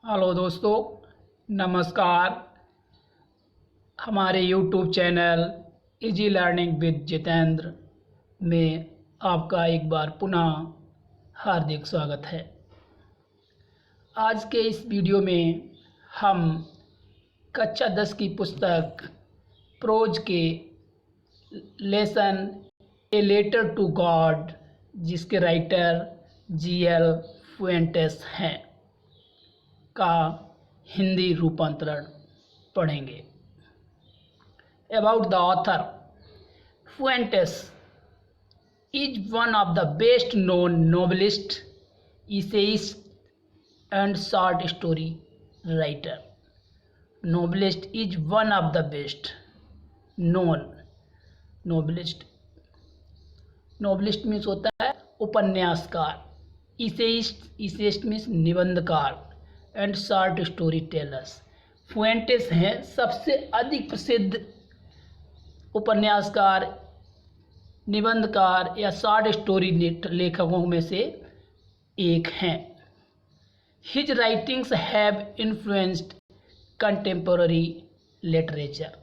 Hello दोस्तों, नमस्कार। हमारे YouTube channel easy learning with Jitendra में आपका एक बार पुनः हार्दिक स्वागत है। आज के इस वीडियो में हम कक्षा 10 की पुस्तक प्रोज के lesson a letter to God, जिसके राइटर G.L. फुएंटेस हैं, का हिंदी रूपांतरण पढ़ेंगे। About the author, Fuentes is one of the best known novelist, essayist and short story writer. Novelist is one of the best known novelist. Novelist means होता है उपन्यासकार, essayist means निबंधकार, and short story tellers. Fuentes हैं सबसे अधिक प्रसिद्ध उपन्यासकार, निबंधकार या शॉर्ट स्टोरी लेखकों में से एक हैं। His writings have influenced contemporary literature.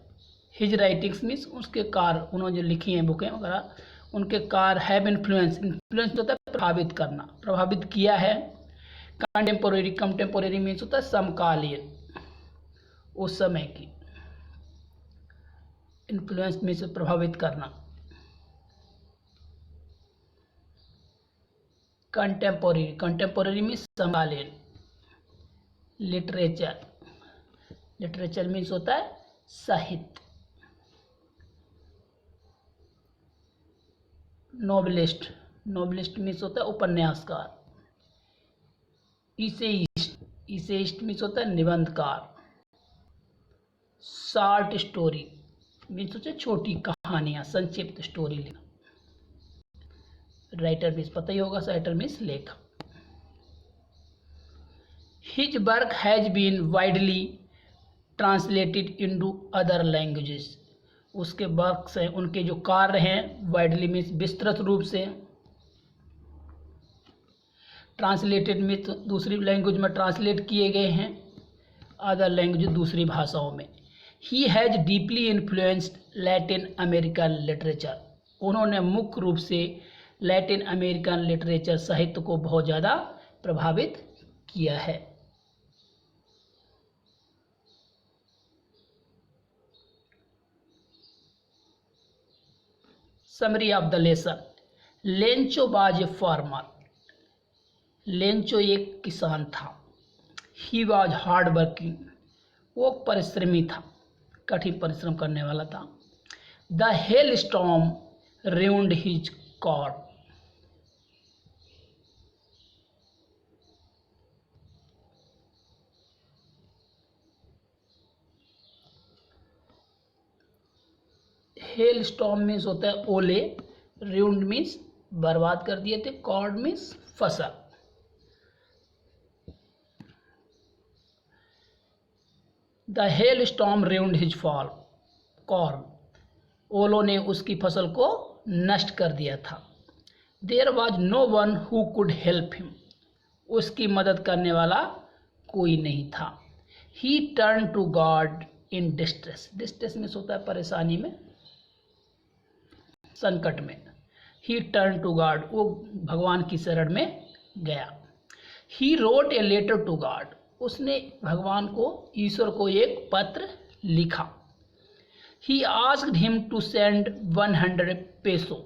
His writings means उसके कार्य, उन्होंने जो लिखी हैं बुकें वगैरह, उनके कार्य हैव इन्फ्लुएंस होता है प्रभावित करना, प्रभावित किया है। कंटेम्पोररी मीन्स होता है समकालीन, उस समय की। इन्फ्लुएंस मीन्स प्रभावित करना। कंटेम्पोररी मीन्स समकालीन। लिटरेचर मीन्स होता है साहित्य। नोवेलिस्ट मीन्स होता है उपन्यासकार। इसेइस्ट मीन्स होता है निबंधकार। शॉर्ट स्टोरी मीन्स होता है छोटी कहानियाँ, संक्षिप्त स्टोरी लिखना। राइटर मीन्स पता ही होगा, राइटर मीन्स लेखक। His work has been widely translated into other languages. उसके वर्क से, उनके जो कार्य हैं, वाइडली मीन्स विस्तृत रूप से, ट्रांसलेटेड में तो दूसरी लैंग्वेज में ट्रांसलेट किए गए हैं, अदर लैंग्वेज दूसरी भाषाओं में। He has deeply influenced Latin American literature. उन्होंने मुख्य रूप से लैटिन अमेरिकन लिटरेचर साहित्य को बहुत ज़्यादा प्रभावित किया है। Summary of the lesson. Lencho was a farmer. Lencho एक किसान था। ही वॉज हार्ड वर्किंग, वो परिश्रमी था, कठिन परिश्रम करने वाला था। The hail storm ruined his corn. Hail storm means होता है ओले, ruined मीन्स बर्बाद कर दिए थे, कॉर्न मीन्स फसल। The hail storm ruined his corn. ओलों ने उसकी फसल को नष्ट कर दिया था। There was no one who could help him. उसकी मदद करने वाला कोई नहीं था। He turn to God in distress. Distress में होता है परेशानी में, संकट में। ही टर्न टू गॉड, वो भगवान की शरण में गया। He wrote a letter to God. उसने भगवान को, ईश्वर को एक पत्र लिखा। He asked him to send 100 peso.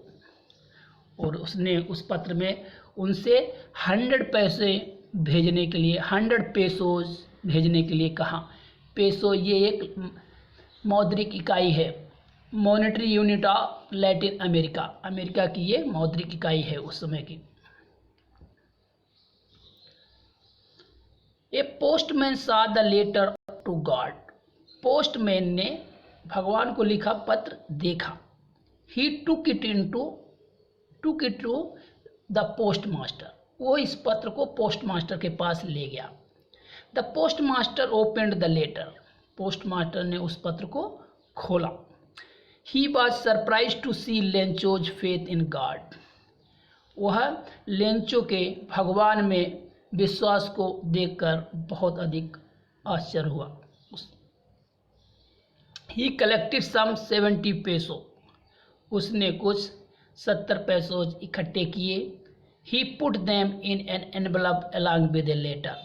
और उसने उस पत्र में उनसे 100 पैसे भेजने के लिए, 100 पेसोज भेजने के लिए कहा। पेसो ये एक मौद्रिक इकाई है, monetary unit of Latin America. America की ये मौद्रिक इकाई है उस समय की। A postman saw the letter to God. Postman ने भगवान को लिखा पत्र देखा। He took it to the post master. वो इस पत्र को पोस्ट मास्टर के पास ले गया। The post master opened the letter. Post master ने उस पत्र को खोला। He was surprise to see Lencho's faith in God. वह लेंचो के भगवान में विश्वास को देखकर बहुत अधिक आश्चर्य हुआ। ही कलेक्टेड सम 70 पैसों, उसने कुछ 70 पैसों इकट्ठे किए। He put them in an envelope along with a letter,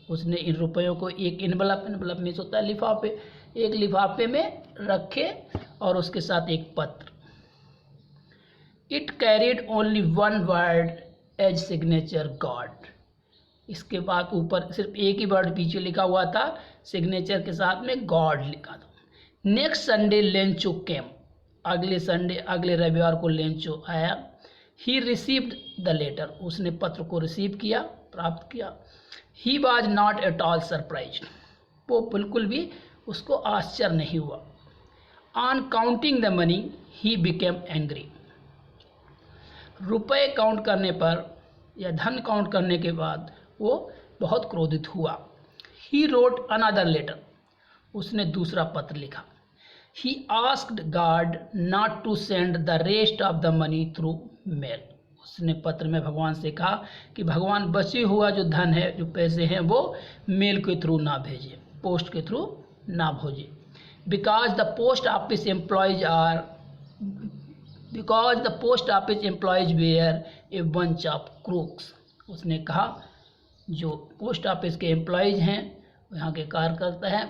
उसने इन रुपयों को एक एनवलप में होता है लिफाफे, एक लिफाफे में रखे और उसके साथ एक पत्र। It carried only one word as signature God, इसके बाद ऊपर सिर्फ एक ही वर्ड पीछे लिखा हुआ था, सिग्नेचर के साथ में गॉड लिखा था। नेक्स्ट संडे लेंचो केम, अगले रविवार को लेंचो आया। ही रिसीव्ड द लेटर, उसने पत्र को रिसीव किया, प्राप्त किया। He was not at all surprise, वो बिल्कुल भी उसको आश्चर्य नहीं हुआ। On counting the money he became angry, रुपए काउंट करने पर या धन काउंट करने के बाद वो बहुत क्रोधित हुआ। ही रोट अनदर लेटर, उसने दूसरा पत्र लिखा। He asked God not to send the rest of the money through mail, उसने पत्र में भगवान से कहा कि भगवान बचे हुआ जो धन है, जो पैसे हैं, वो मेल के थ्रू ना भेजे, पोस्ट के थ्रू ना भेजे। Because the post office employees were a bunch of crooks, उसने कहा जो पोस्ट ऑफिस के एम्प्लॉयज हैं, यहाँ के कार्यकर्ता हैं,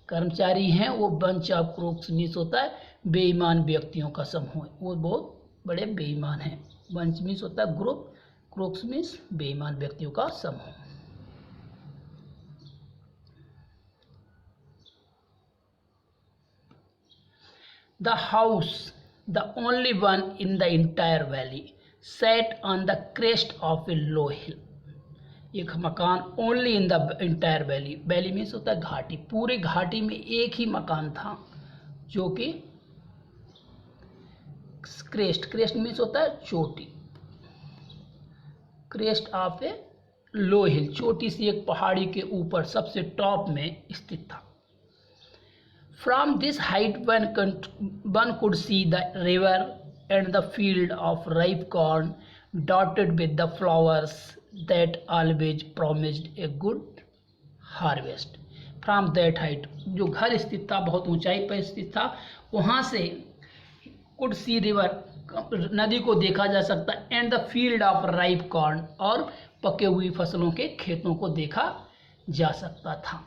कर्मचारी हैं, वो बंच ऑफ क्रूक्स मीन्स होता है बेईमान व्यक्तियों का समूह, वो बहुत बड़े बेईमान हैं। बंच मीन्स होता है ग्रुप, क्रूक्स मीन्स बेईमान व्यक्तियों का समूह। The house, the only one in the entire valley, set on the crest of a low hill, एक मकान only in the entire valley, valley means होता है घाटी, पूरे घाटी में एक ही मकान था जो कि क्रेस्ट मीन्स होता है चोटी, क्रेस्ट ऑफ ए लो हिल, छोटी सी एक पहाड़ी के ऊपर सबसे टॉप में स्थित था। From this height one could see the river and the field of ripe corn dotted with the flowers that always promised a good harvest. From that height, जो घर स्थित था बहुत ऊंचाई पर स्थित था, वहाँ से कुड सी रिवर, नदी को देखा जा सकता, and the field of ripe corn, और पके हुई फसलों के खेतों को देखा जा सकता था।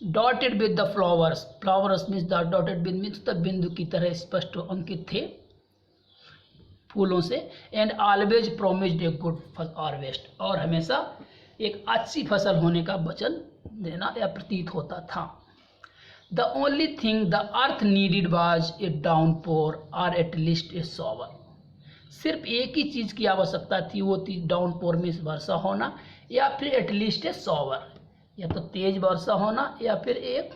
Dotted with the flowers, flowers means the dotted with means the बिंदु की तरह स्पष्ट अंकित थे फूलों से। And always promised a good harvest, और हमेशा एक अच्छी फसल होने का वचन देना या प्रतीत होता था। The only thing the earth needed was a downpour और एट लीस्ट ए शॉवर, सिर्फ एक ही चीज़ की आवश्यकता थी, वो थी डाउनपोर मीन्स वर्षा होना, या फिर एटलीस्ट ए शॉवर, या तो तेज वर्षा होना या फिर एक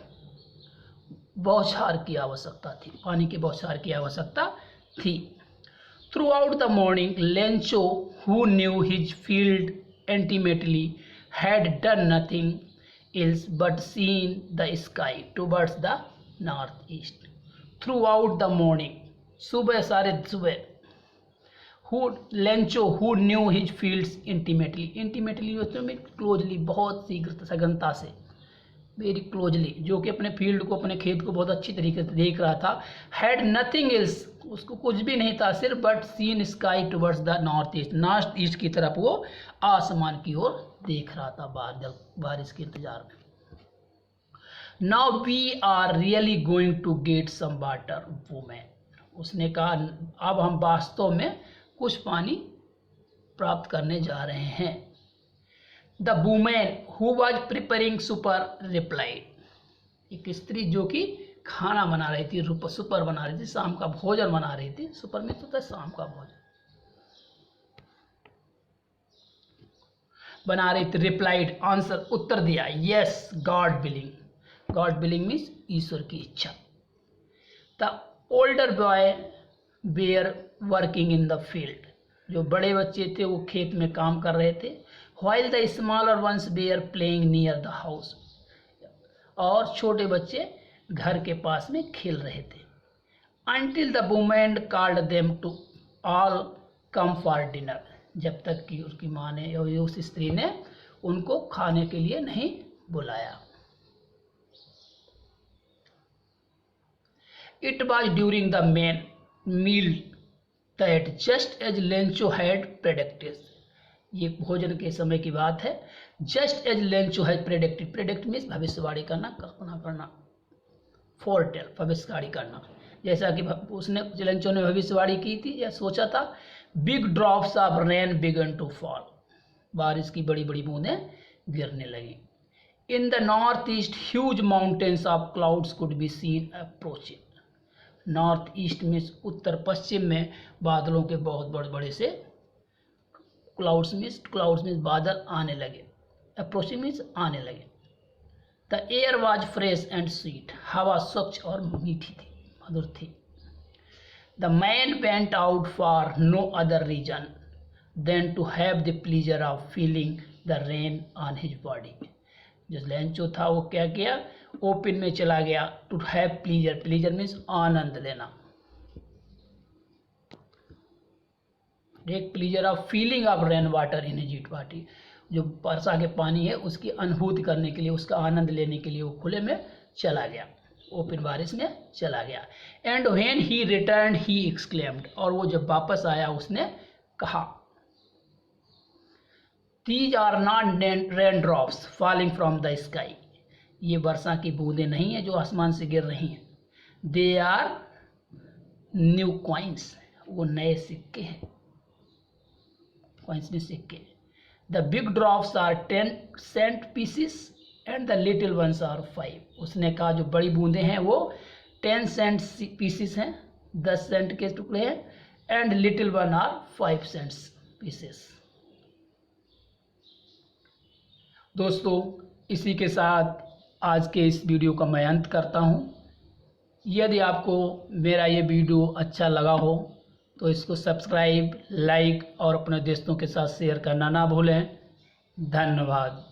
बौछार की आवश्यकता थी, पानी की बौछार की आवश्यकता थी। Through out the morning Lencho, who knew his field intimately, had done nothing else but seen the sky towards the northeast. Throughout the morning, सुबह सारे सुबह, who knew his fields intimately, closely, बहुत शीघ्र सघनता से, वेरी क्लोजली, जो कि अपने फील्ड को, अपने खेत को बहुत अच्छी तरीके से देख रहा था। हैड नथिंग एल्स, उसको कुछ भी नहीं था, सिर्फ but seen sky towards the north east की तरफ वो आसमान की ओर देख रहा था बारिश के इंतजार में। Now we are really going to get some water women, उसने कहा अब हम वास्तव में कुछ पानी प्राप्त करने जा रहे हैं। The women who was preparing super replied, एक स्त्री जो कि खाना बना रही थी, सुपर बना रही थी, शाम का भोजन बना रही थी, सुपर में तो था शाम का भोजन बना रही थी, रिप्लाइड आंसर, उत्तर दिया, यस गॉड विलिंग मीन्स ईश्वर की इच्छा। The older boy were working in the field, जो बड़े बच्चे थे वो खेत में काम कर रहे थे। while the smaller ones were playing near the house, और छोटे बच्चे घर के पास में खेल रहे थे। until the woman called them to all come for dinner, जब तक कि उसकी माँ ने या उस स्त्री ने उनको खाने के लिए नहीं बुलाया। It was during the main meal that just as Lencho had predicted, ये भोजन के समय की बात है। Just as Lencho had predicted, predict means भविष्यवाणी करना, कल्पना करना, foretell भविष्यवाणी करना, जैसा कि उसने लेंचो ने भविष्यवाणी की थी या सोचा था। Big drops of rain began to fall, बारिश की बड़ी बड़ी बूंदें गिरने लगी। In the north east huge mountains of clouds could be seen approaching, north east में उत्तर पश्चिम में बादलों के बहुत बड़े बड़े से क्लाउड्स मीन्स बादल आने लगे, अप्रोचिंग मीन्स आने लगे। The air was fresh and sweet, हवा स्वच्छ और मीठी थी, मधुर थी। The man went out for no other reason than to have the pleasure of feeling the rain on his body, जो लेंचो था वो क्या किया, ओपन में चला गया, to have pleasure, pleasure means आनंद लेना, एक pleasure of feeling of rain water in his body, जो वर्षा के पानी है उसकी अनुभूति करने के लिए, उसका आनंद लेने के लिए वो खुले में चला गया, ओपन बारिश में चला गया। And when he return he exclaimed, और वो जब वापस आया उसने कहा, these are not rain drops falling from the sky, ये वर्षा की बूंदें नहीं है जो आसमान से गिर रही हैं, दे आर न्यू कॉइन्स, वो नए सिक्के हैं, कॉइन्स में सिक्के। The big drops are 10 cent pieces and the little ones are 5, उसने कहा जो बड़ी बूंदें हैं वो 10 सेंट पीसीस हैं, 10 सेंट के टुकड़े हैं, and little one are 5 cents pieces. दोस्तों, इसी के साथ आज के इस वीडियो का मैं अंत करता हूँ। यदि आपको मेरा ये वीडियो अच्छा लगा हो तो इसको सब्सक्राइब, लाइक और अपने दोस्तों के साथ शेयर करना ना भूलें। धन्यवाद।